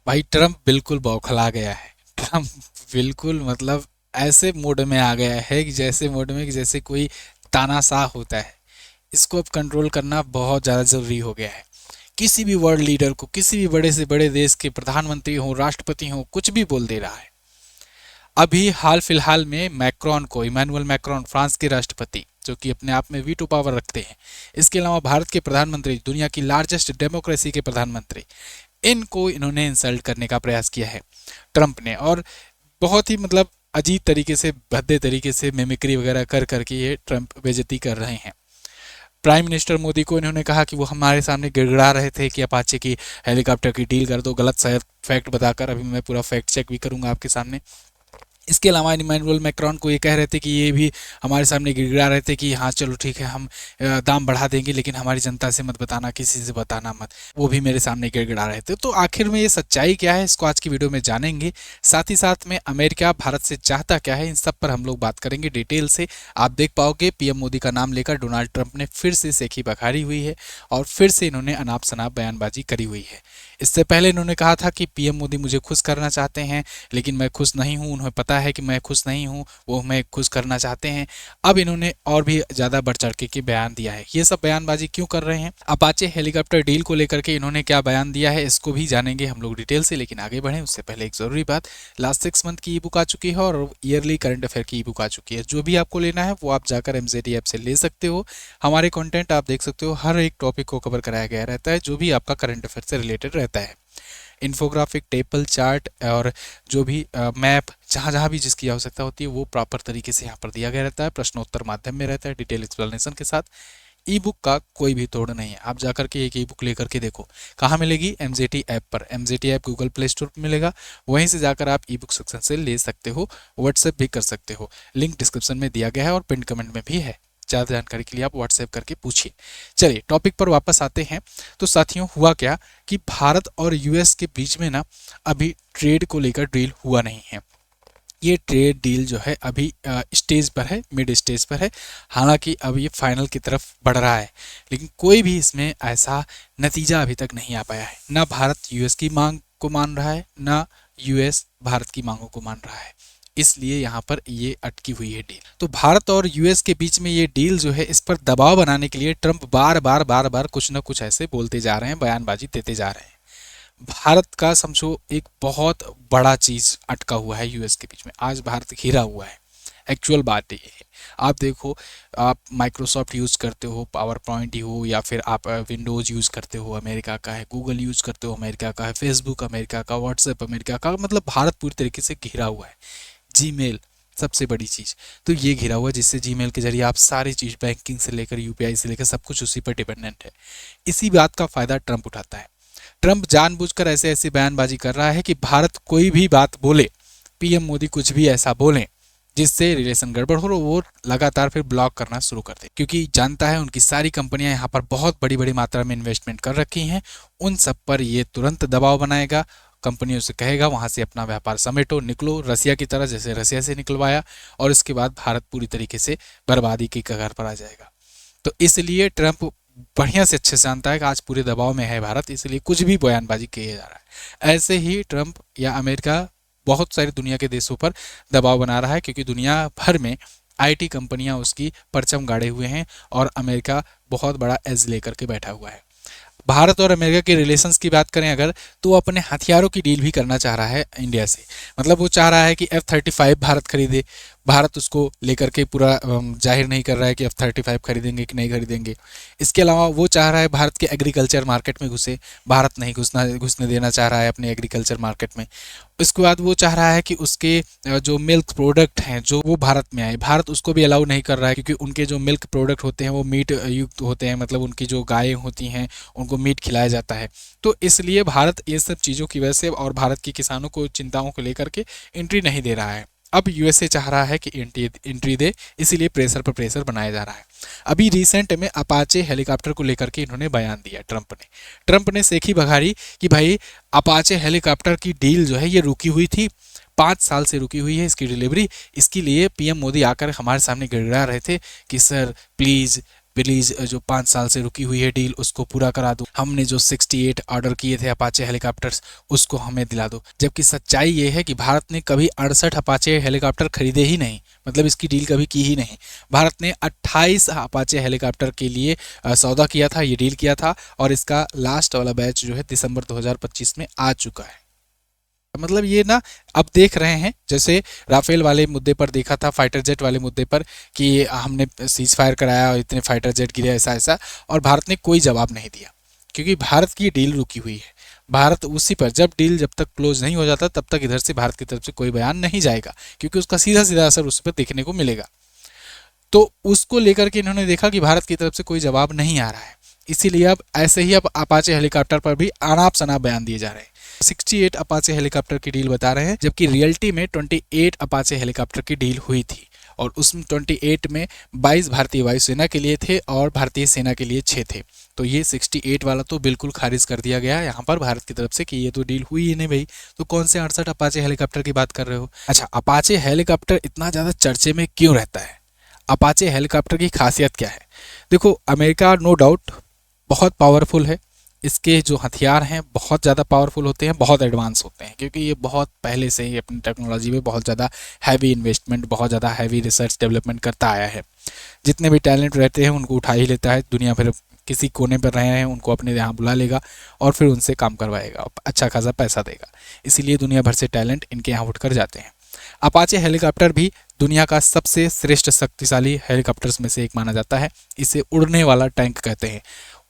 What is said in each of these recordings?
भाई ट्रम्प बिल्कुल बौखला गया है। ट्रम्प बिल्कुल मतलब ऐसे मोड में आ गया है कि जैसे मोड में कि जैसे कोई तानाशाह होता है। इसको अब कंट्रोल करना बहुत ज़्यादा ज़रूरी हो गया है। किसी भी वर्ल्ड लीडर को, किसी भी बड़े से बड़े देश के प्रधानमंत्री हो, राष्ट्रपति हो, कुछ भी बोल दे रहा है। अभी हाल फिलहाल में मैक्रोन को, इमानुअल मैक्रोन, फ्रांस के राष्ट्रपति, जो कि अपने आप में वीटो पावर रखते हैं, इसके अलावा भारत के प्रधानमंत्री, दुनिया की लार्जेस्ट डेमोक्रेसी के प्रधानमंत्री, इनको इन्होंने इंसल्ट करने का प्रयास किया है ट्रंप ने। और बहुत ही मतलब अजीब तरीके से, भद्दे तरीके से मिमिक्री वगैरह कर करके ये ट्रंप बेइज्जती कर रहे हैं। प्राइम मिनिस्टर मोदी को इन्होंने कहा कि वो हमारे सामने गिड़गिड़ा रहे थे कि अपाचे की हेलीकॉप्टर की डील कर दो, गलत शायद फैक्ट बताकर। अभी मैं पूरा फैक्ट चेक भी करूंगा आपके सामने। इसके अलावा इमानुअल मैक्रोन को ये कह रहे थे कि ये भी हमारे सामने गिड़गिड़ा रहे थे कि हाँ चलो ठीक है, हम दाम बढ़ा देंगे, लेकिन हमारी जनता से मत बताना, किसी से बताना मत। वो भी मेरे सामने गिड़गिड़ा रहे थे। तो आखिर में ये सच्चाई क्या है, इसको आज की वीडियो में जानेंगे। साथ ही साथ में अमेरिका भारत से चाहता क्या है, इन सब पर हम लोग बात करेंगे डिटेल से। आप देख पाओगे पीएम मोदी का नाम लेकर डोनाल्ड ट्रंप ने फिर से सेखी बखारी हुई है और फिर से इन्होंने अनाप शनाप बयानबाजी करी हुई है। इससे पहले इन्होंने कहा था कि पीएम मोदी मुझे खुश करना चाहते हैं, लेकिन मैं खुश नहीं हूं, उन्हें पता है कि मैं खुश नहीं हूं, वो हमें खुश करना चाहते हैं। अब इन्होंने और भी ज़्यादा बढ़ चढ़ के बयान दिया है। ये सब बयानबाजी क्यों कर रहे हैं, अपाचे हेलीकॉप्टर डील को लेकर के इन्होंने क्या बयान दिया है, इसको भी जानेंगे हम लोग डिटेल से। लेकिन आगे बढ़ें उससे पहले एक ज़रूरी बात, लास्ट 6 मंथ की ई बुक आ चुकी है और ईयरली करंट अफेयर की ई बुक आ चुकी है। जो भी आपको लेना है वो आप जाकर एमजेडी ऐप से ले सकते हो। हमारे कंटेंट आप देख सकते हो, हर एक टॉपिक को कवर कराया गया रहता है जो भी आपका करंट अफेयर से रिलेटेड रहता है। इन्फोग्राफिक, टेबल, चार्ट और जो भी मैप, जहाँ जहाँ भी जिसकी आवश्यकता होती है वो प्रॉपर तरीके से यहाँ पर दिया गया रहता है। प्रश्नोत्तर माध्यम में रहता है, डिटेल एक्सप्लेनेशन के साथ। ई बुक का कोई भी तोड़ नहीं है। आप जाकर के एक ई बुक लेकर के देखो कहाँ मिलेगी, एमजेटी ऐप पर। MJT app Google play store पर मिलेगा, वहीं से जाकर आप ई बुक सेक्शन से ले सकते हो। व्हाट्सएप भी कर सकते हो, लिंक डिस्क्रिप्शन में दिया गया है और पिन कमेंट में भी है। ज़्यादा जानकारी के लिए आप व्हाट्सएप करके पूछिए। चलिए टॉपिक पर वापस आते हैं। तो साथियों हुआ क्या कि भारत और यूएस के बीच में ना अभी ट्रेड को लेकर डील हुआ नहीं है। ये ट्रेड डील जो है अभी स्टेज पर है, मिड स्टेज पर है। हालांकि अब ये फाइनल की तरफ बढ़ रहा है, लेकिन कोई भी इसमें ऐसा नतीजा अभी तक नहीं आ पाया है। ना भारत यूएस की मांग को मान रहा है, ना यूएस भारत की मांगों को मान रहा है। इसलिए यहाँ पर ये अटकी हुई है डील। तो भारत और यूएस के बीच में ये डील जो है, इस पर दबाव बनाने के लिए ट्रंप बार बार कुछ ना कुछ ऐसे बोलते जा रहे हैं, बयानबाजी देते जा रहे हैं। भारत का समझो एक बहुत बड़ा चीज अटका हुआ है यूएस के बीच में। आज भारत घिरा हुआ है, एक्चुअल बात ये है। आप देखो, आप माइक्रोसॉफ्ट यूज़ करते हो, पावर पॉइंट ही हो, या फिर आप विंडोज़ यूज़ करते हो, अमेरिका का है। गूगल यूज़ करते हो, अमेरिका का है। फेसबुक अमेरिका का, व्हाट्सएप अमेरिका का। मतलब भारत पूरी तरीके से घिरा हुआ है। जीमेल सबसे बड़ी चीज़ तो ये घिरा हुआ है, जिससे जीमेल के जरिए आप सारी चीज़, बैंकिंग से लेकर यूपीआई से लेकर सब कुछ उसी पर डिपेंडेंट है। इसी बात का फ़ायदा ट्रंप उठाता है। ट्रंप जानबूझकर ऐसे ऐसी बयानबाजी कर रहा है कि भारत कोई भी बात बोले, पीएम मोदी कुछ भी ऐसा बोले जिससे रिलेशन गड़बड़ हो, वो लगातार फिर ब्लॉक करना शुरू कर दे। क्योंकि जानता है उनकी सारी कंपनियां यहाँ पर बहुत बड़ी बड़ी मात्रा में इन्वेस्टमेंट कर रखी हैं, उन सब पर ये तुरंत दबाव बनाएगा। कंपनियों से कहेगा वहां से अपना व्यापार समेटो, निकलो रसिया की तरह, जैसे रसिया से निकलवाया। और इसके बाद भारत पूरी तरीके से बर्बादी की कगार पर आ जाएगा। तो इसलिए ट्रंप बढ़िया से अच्छे से जानता है कि आज पूरे दबाव में है भारत, इसलिए कुछ भी बयानबाजी किया जा रहा है। ऐसे ही ट्रंप या अमेरिका बहुत सारी दुनिया के देशों पर दबाव बना रहा है, क्योंकि दुनिया भर में आईटी कंपनियां उसकी परचम गाड़े हुए हैं और अमेरिका बहुत बड़ा एज लेकर के बैठा हुआ है। भारत और अमेरिका के रिलेशंस की बात करें अगर, तो वो अपने हथियारों की डील भी करना चाह रहा है इंडिया से। मतलब वो चाह रहा है कि F-35 भारत खरीदे। भारत उसको लेकर के पूरा जाहिर नहीं कर रहा है कि F-35 खरीदेंगे कि नहीं खरीदेंगे। इसके अलावा वो चाह रहा है भारत के एग्रीकल्चर मार्केट में घुसे। भारत नहीं घुसने देना चाह रहा है अपने एग्रीकल्चर मार्केट में। इसके बाद वो चाह रहा है कि उसके जो मिल्क प्रोडक्ट हैं जो वो भारत में आए। भारत उसको भी अलाउ नहीं कर रहा है, क्योंकि उनके जो मिल्क प्रोडक्ट होते हैं वो मीट युक्त होते हैं। मतलब उनकी जो गायें होती हैं उनको मीट खिलाया जाता है। तो इसलिए भारत ये सब चीज़ों की वजह से और भारत के किसानों को चिंताओं को लेकर के एंट्री नहीं दे रहा है। अब यूएसए चाह रहा है कि एंट्री दे, इसीलिए प्रेशर पर प्रेशर बनाया जा रहा है। अभी रिसेंट में अपाचे हेलीकॉप्टर को लेकर के इन्होंने बयान दिया ट्रंप ने सेखी बघारी कि भाई अपाचे हेलीकॉप्टर की डील जो है ये रुकी हुई थी, 5 साल से रुकी हुई है इसकी डिलीवरी। इसके लिए पीएम मोदी आकर हमारे सामने गिड़गिड़ा रहे थे कि सर प्लीज़ रिलीज जो 5 साल से रुकी हुई है डील उसको पूरा करा दो, हमने जो 68 ऑर्डर किए थे अपाचे हेलीकॉप्टर्स उसको हमें दिला दो। जबकि सच्चाई ये है कि भारत ने कभी 68 अपाचे हेलीकॉप्टर खरीदे ही नहीं, मतलब इसकी डील कभी की ही नहीं। भारत ने 28 अपाचे हेलीकॉप्टर के लिए सौदा किया था, ये डील किया था, और इसका लास्ट वाला बैच जो है दिसंबर 2025 में आ चुका है। मतलब ये ना अब देख रहे हैं, जैसे राफेल वाले मुद्दे पर देखा था, फाइटर जेट वाले मुद्दे पर कि हमने सीज फायर कराया और इतने फाइटर जेट गिरे ऐसा ऐसा, और भारत ने कोई जवाब नहीं दिया क्योंकि भारत की डील रुकी हुई है। भारत उसी पर, जब डील जब तक क्लोज नहीं हो जाता तब तक इधर से भारत की तरफ से कोई बयान नहीं जाएगा क्योंकि उसका सीधा सीधा असर उस पर देखने को मिलेगा। तो उसको लेकर के इन्होंने देखा कि भारत की तरफ से कोई जवाब नहीं आ रहा है, इसीलिए अब ऐसे ही अब अपाचे हेलीकॉप्टर पर भी अनाप शनाप बयान दिए जा रहे हैं। 68 अपाचे हेलीकॉप्टर की डील बता रहे हैं, जबकि रियलिटी में 28 अपाचे हेलीकॉप्टर की डील हुई थी, और उसमें 28 में 22 भारतीय वायुसेना के लिए थे और भारतीय सेना के लिए 6 थे। तो ये 68 वाला तो बिल्कुल खारिज कर दिया गया यहाँ पर भारत की तरफ से कि ये तो डील हुई ही नहीं भाई, तो कौन से 68 अपाचे हेलीकॉप्टर की बात कर रहे हो। अच्छा, अपाचे हेलीकॉप्टर इतना ज़्यादा चर्चे में क्यों रहता है, अपाचे हेलीकॉप्टर की खासियत क्या है। देखो, अमेरिका नो डाउट बहुत पावरफुल है, इसके जो हथियार हैं बहुत ज़्यादा पावरफुल होते हैं, बहुत एडवांस होते हैं, क्योंकि ये बहुत पहले से ही अपनी टेक्नोलॉजी में बहुत ज़्यादा हैवी इन्वेस्टमेंट, बहुत ज़्यादा हैवी रिसर्च डेवलपमेंट करता आया है। जितने भी टैलेंट रहते हैं उनको उठा ही लेता है, दुनिया भर किसी कोने पर रहे हैं उनको अपने यहाँ बुला लेगा और फिर उनसे काम करवाएगा, अच्छा खासा पैसा देगा, इसीलिए दुनिया भर से टैलेंट इनके यहाँ उठ कर जाते हैं। अपाचे हेलीकॉप्टर भी दुनिया का सबसे श्रेष्ठ शक्तिशाली हेलीकॉप्टर्स में से एक माना जाता है। इसे उड़ने वाला टैंक कहते हैं,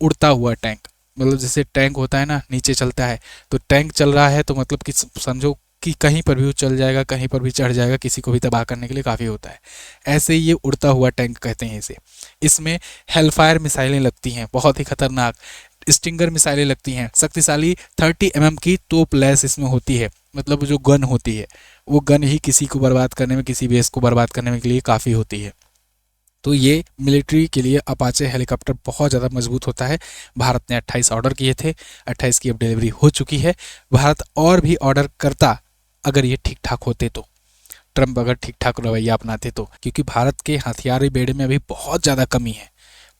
उड़ता हुआ टैंक, मतलब जैसे टैंक होता है ना नीचे चलता है, तो टैंक चल रहा है तो मतलब कि समझो कि कहीं पर भी वो चल जाएगा, कहीं पर भी चढ़ जाएगा, किसी को भी तबाह करने के लिए काफ़ी होता है। ऐसे ही ये उड़ता हुआ टैंक कहते हैं इसे। इसमें हेलफायर मिसाइलें लगती हैं, बहुत ही खतरनाक स्टिंगर मिसाइलें लगती हैं, शक्तिशाली 30 mm की तोप लैस इसमें होती है, मतलब जो गन होती है वो गन ही किसी को बर्बाद करने में, किसी बेस को बर्बाद करने के लिए काफ़ी होती है। तो ये मिलिट्री के लिए अपाचे हेलीकॉप्टर बहुत ज़्यादा मजबूत होता है। भारत ने 28 ऑर्डर किए थे, 28 की अब डिलीवरी हो चुकी है। भारत और भी ऑर्डर करता अगर ये ठीक ठाक होते तो, ट्रंप अगर ठीक ठाक रवैया अपनाते तो, क्योंकि भारत के हथियारी बेड़े में अभी बहुत ज़्यादा कमी है,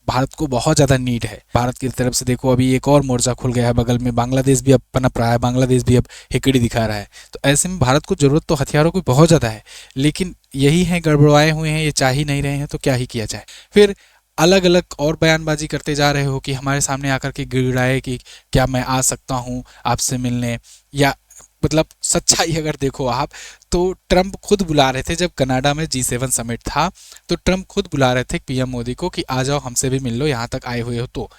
भारत को बहुत ज़्यादा नीड है। भारत की तरफ से देखो अभी एक और मोर्चा खुल गया है बगल में, बांग्लादेश भी अब पनप रहा है, बांग्लादेश भी अब हिकड़ी दिखा रहा है। तो ऐसे में भारत को ज़रूरत तो हथियारों की बहुत ज़्यादा है, लेकिन यही है गड़बड़ाए हुए हैं, ये चाह ही नहीं रहे हैं, तो क्या ही किया जाए। फिर अलग अलग और बयानबाजी करते जा रहे हो कि हमारे सामने आकर के गिड़गिड़ाए कि क्या मैं आ सकता हूँ आपसे मिलने, या मतलब सच्चाई अगर देखो आप तो ट्रंप खुद बुला रहे थे, जब कनाडा में G7 समिट था तो ट्रंप खुद बुला रहे थे पीएम मोदी को कि आ जाओ हमसे भी मिल लो, यहाँ तक आए हुए हो। तो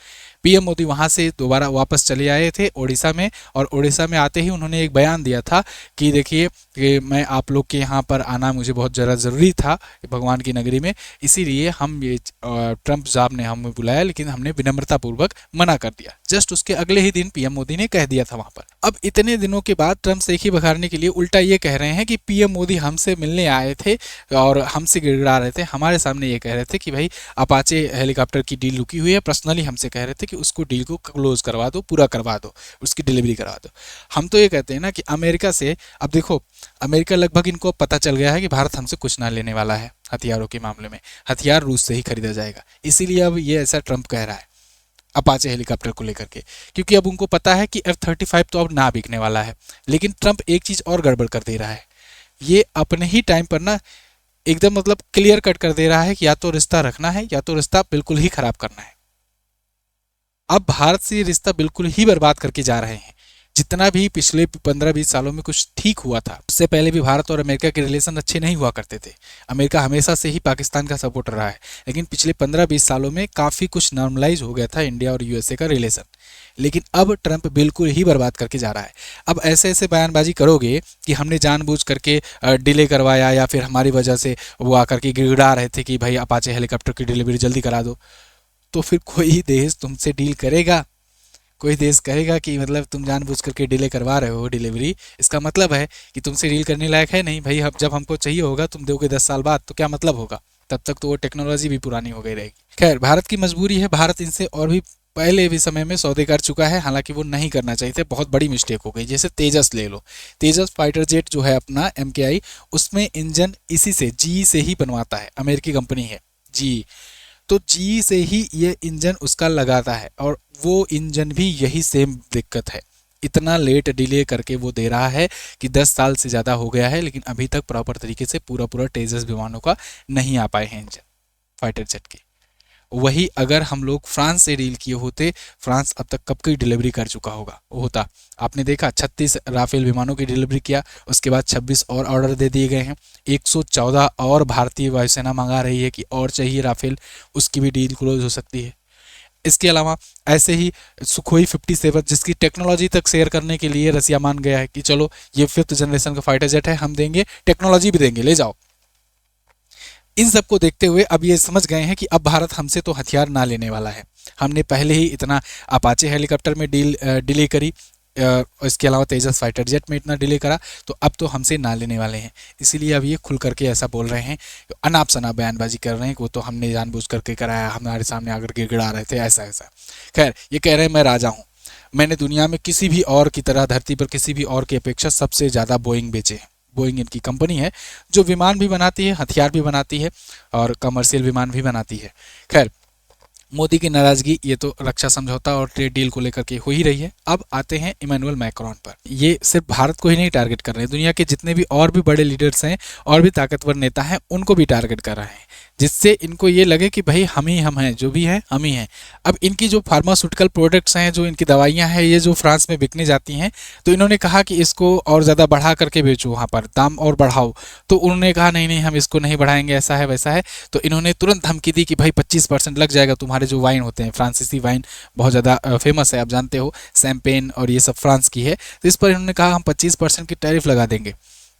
पीएम मोदी वहाँ से दोबारा वापस चले आए थे उड़ीसा में, और उड़ीसा में आते ही उन्होंने एक बयान दिया था कि देखिए कि मैं आप लोग के यहाँ पर आना मुझे बहुत ज़्यादा ज़रूरी था भगवान की नगरी में, इसीलिए हम ये ट्रंप साहब ने हमें बुलाया, लेकिन हमने विनम्रतापूर्वक मना कर दिया। जस्ट उसके अगले ही दिन पीएम मोदी ने कह दिया था वहाँ पर। अब इतने दिनों के बाद ट्रंप से ही बघारने के लिए उल्टा ये कह रहे हैं कि पीएम मोदी हमसे मिलने आए थे और हमसे गिड़गिड़ा रहे थे, हमारे सामने ये कह रहे थे कि भाई अपाचे हेलीकॉप्टर की डील रुकी हुई है, पर्सनली हमसे कह रहे थे कि उसको डील को क्लोज करवा दो, पूरा करवा दो, उसकी डिलीवरी करवा दो। हम तो ये कहते हैं ना कि अमेरिका से, अब देखो अमेरिका लगभग इनको पता चल गया है कि भारत हमसे कुछ ना लेने वाला है हथियारों के मामले में, हथियार रूस से ही खरीदा जाएगा, इसीलिए अब ये ऐसा ट्रंप कह रहा है अपाचे हेलीकॉप्टर को लेकर के, क्योंकि अब उनको पता है कि F-35 तो अब ना बिकने वाला है। लेकिन ट्रंप एक चीज़ और गड़बड़ कर दे रहा है, ये अपने ही टाइम पर ना एकदम मतलब क्लियर कट कर दे रहा है कि या तो रिश्ता रखना है या तो रिश्ता बिल्कुल ही खराब करना है। अब भारत से ये रिश्ता बिल्कुल ही बर्बाद करके जा रहे हैं। जितना भी पिछले 15-20 सालों में कुछ ठीक हुआ था, उससे पहले भी भारत और अमेरिका के रिलेशन अच्छे नहीं हुआ करते थे। अमेरिका हमेशा से ही पाकिस्तान का सपोर्टर रहा है, लेकिन पिछले 15-20 सालों में काफ़ी कुछ नॉर्मलाइज हो गया था इंडिया और यूएसए का रिलेशन। लेकिन अब ट्रंप बिल्कुल ही बर्बाद करके जा रहा है। अब ऐसे ऐसे बयानबाजी करोगे कि हमने जानबूझ करके डिले करवाया या फिर हमारी वजह से वो आकर के गिड़गिड़ा रहे थे कि भाई अपाचे हेलीकॉप्टर की डिलीवरी जल्दी करा दो, तो फिर कोई देश तुमसे डील करेगा? कोई देश कहेगा कि मतलब तुम जानबूझ करके डिले करवा रहे हो डिलीवरी, इसका मतलब है कि तुमसे डील करने लायक है नहीं भाई। अब जब हमको चाहिए होगा तुम दोगे 10 साल बाद, तो क्या मतलब होगा? तब तक तो वो टेक्नोलॉजी भी पुरानी हो गई रहेगी। खैर, भारत की मजबूरी है, भारत इनसे और भी पहले भी समय में सौदे कर चुका है, हालांकि वो नहीं करना चाहिए थे, बहुत बड़ी मिस्टेक हो गई। जैसे तेजस ले लो, तेजस फाइटर जेट जो है अपना MKI, उसमें इंजन इसी से GE से ही बनवाता है, अमेरिकी कंपनी है GE। तो जी से ही ये इंजन उसका लगाता है, और वो इंजन भी यही सेम दिक्कत है। इतना लेट डिले करके वो दे रहा है कि 10 साल से ज़्यादा हो गया है, लेकिन अभी तक प्रॉपर तरीके से पूरा पूरा तेजस विमानों का नहीं आ पाए हैं इंजन फाइटर जेट के। वही अगर हम लोग फ्रांस से डील किए होते, फ्रांस अब तक कब की डिलीवरी कर चुका होता। आपने देखा 36 राफेल विमानों की डिलीवरी किया, उसके बाद 26 और ऑर्डर दे दिए गए हैं। 114 और भारतीय वायुसेना मंगा रही है कि और चाहिए राफेल, उसकी भी डील क्लोज हो सकती है। इसके अलावा ऐसे ही सुखोई 57 जिसकी टेक्नोलॉजी तक शेयर करने के लिए रसिया मान गया है कि चलो ये 5th जनरेशन का फाइटर जेट है, हम देंगे, टेक्नोलॉजी भी देंगे, ले जाओ। इन सबको देखते हुए अब ये समझ गए हैं कि अब भारत हमसे तो हथियार ना लेने वाला है। हमने पहले ही इतना अपाचे हेलीकॉप्टर में डिले करी, इसके अलावा तेजस फाइटर जेट में इतना डिले करा, तो अब तो हमसे ना लेने वाले हैं। इसीलिए अब ये खुल करके ऐसा बोल रहे हैं, अनाप शनाप बयानबाजी कर रहे हैं कि वो तो हमने जानबूझ करके कराया, हमारे सामने आकर गिड़गिड़ा रहे थे, ऐसा ऐसा। खैर, ये कह रहे हैं मैं राजा हूँ, मैंने दुनिया में किसी भी और की तरह, धरती पर किसी भी और की अपेक्षा सबसे ज़्यादा बोइंग बेचे हैं। बोइंग इनकी कंपनी है जो विमान भी बनाती है, हथियार भी बनाती है और कमर्शियल विमान भी बनाती है। खैर, मोदी की नाराजगी ये तो रक्षा समझौता और ट्रेड डील को लेकर के हो ही रही है। अब आते हैं इमैनुअल मैक्रोन पर। ये सिर्फ भारत को ही नहीं टारगेट कर रहे हैं, दुनिया के जितने भी और भी बड़े लीडर्स हैं और भी ताकतवर नेता हैं उनको भी टारगेट कर रहे हैं, जिससे इनको ये लगे कि भाई हम हैं, जो भी हैं हम ही हैं। अब इनकी जो फार्मास्यूटिकल प्रोडक्ट्स हैं, जो इनकी दवाइयाँ हैं, ये जो फ्रांस में बिकने जाती हैं, तो इन्होंने कहा कि इसको और ज़्यादा बढ़ा करके बेचो, वहाँ पर दाम और बढ़ाओ। तो उन्होंने कहा नहीं नहीं, हम इसको नहीं बढ़ाएंगे, ऐसा है वैसा है। तो इन्होंने तुरंत धमकी दी कि भाई 25% लग जाएगा, तुम्हारे जो वाइन होते हैं, फ्रांसीसी वाइन बहुत ज़्यादा फेमस है, आप जानते हो, शैंपेन और ये सब फ्रांस की है, तो इस पर इन्होंने कहा हम 25% की टैरिफ लगा देंगे।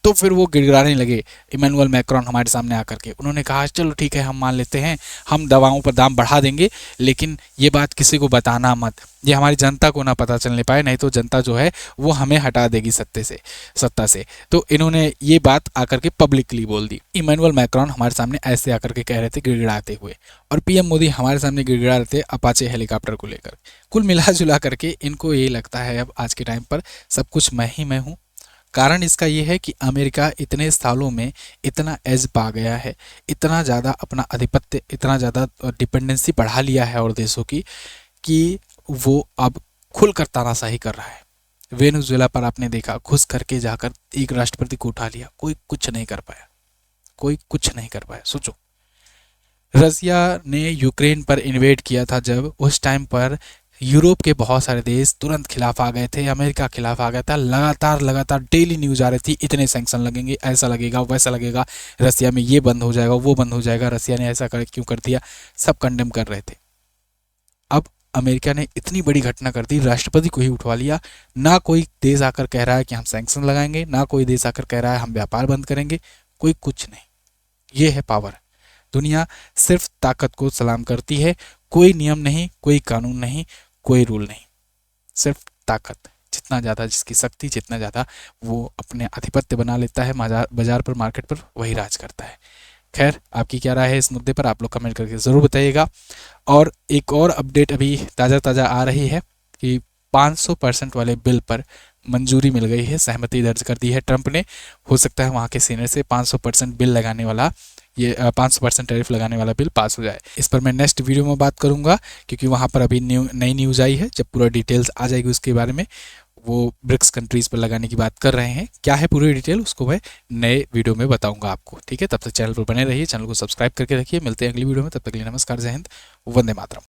तो फिर वो गिड़गिड़ाने लगे इमैनुअल मैक्रोन हमारे सामने आकर के। उन्होंने कहा चलो ठीक है, हम मान लेते हैं, हम दवाओं पर दाम बढ़ा देंगे, लेकिन ये बात किसी को बताना मत, ये हमारी जनता को ना पता चलने पाए, नहीं तो जनता जो है वो हमें हटा देगी सत्ता से। तो इन्होंने ये बात आकर के पब्लिकली बोल दी। इमैनुअल मैक्रोन हमारे सामने ऐसे आकर के कह रहे थे गिड़गिड़ाते हुए, और पीएम मोदी हमारे सामने गिड़गिड़ा रहे थे अपाचे हेलीकॉप्टर को लेकर। कुल मिला जुला करके इनको ये लगता है अब आज के टाइम पर सब कुछ मैं ही हूँ। कारण इसका ये है कि अमेरिका इतने सालों में इतना एज पा गया है, इतना ज़्यादा अपना आधिपत्य, इतना ज़्यादा डिपेंडेंसी बढ़ा लिया है और देशों की, कि वो अब खुलकर तानाशाही कर रहा है। वेनेजुएला पर आपने देखा, घुस करके जाकर एक राष्ट्रपति को उठा लिया, कोई कुछ नहीं कर पाया, कोई कुछ नहीं कर पाया। सोचो, रसिया ने यूक्रेन पर इन्वेड किया था जब, उस टाइम पर यूरोप के बहुत सारे देश तुरंत खिलाफ आ गए थे, अमेरिका खिलाफ आ गया था, लगातार डेली न्यूज आ रही थी, इतने सैंक्शन लगेंगे, ऐसा लगेगा वैसा लगेगा, रसिया में ये बंद हो जाएगा, वो बंद हो जाएगा, रसिया ने ऐसा क्यों कर दिया, सब कंडेम कर रहे थे। अब अमेरिका ने इतनी बड़ी घटना कर दी, राष्ट्रपति को ही उठवा लिया। ना कोई देश आकर कह रहा है कि हम सैंक्शन लगाएंगे, ना कोई देश आकर कह रहा है हम व्यापार बंद करेंगे, कोई कुछ नहीं। ये है पावर। दुनिया सिर्फ ताकत को सलाम करती है, कोई नियम नहीं, कोई कानून नहीं, कोई रूल नहीं, सिर्फ ताकत। जितना ज़्यादा जिसकी शक्ति, जितना ज़्यादा वो अपने आधिपत्य बना लेता है बाजार पर, मार्केट पर, वही राज करता है। खैर, आपकी क्या राय है इस मुद्दे पर, आप लोग कमेंट करके ज़रूर बताइएगा। और एक और अपडेट अभी ताज़ा आ रही है कि 500% वाले बिल पर मंजूरी मिल गई है, सहमति दर्ज कर दी है ट्रंप ने। हो सकता है वहाँ के सीनेट से 500% बिल लगाने वाला, ये 500% टैरिफ लगाने वाला बिल पास हो जाए। इस पर मैं नेक्स्ट वीडियो में बात करूंगा, क्योंकि वहाँ पर अभी नई न्यूज़ आई है, जब पूरा डिटेल्स आ जाएगी उसके बारे में। वो ब्रिक्स कंट्रीज़ पर लगाने की बात कर रहे हैं, क्या है पूरी डिटेल उसको मैं नए वीडियो में बताऊंगा आपको। ठीक है, तब तक चैनल पर बने रहिए, चैनल को सब्सक्राइब करके रखिए। मिलते हैं अगली वीडियो में, तब तक के लिए नमस्कार, जय हिंद, वंदे मातरम।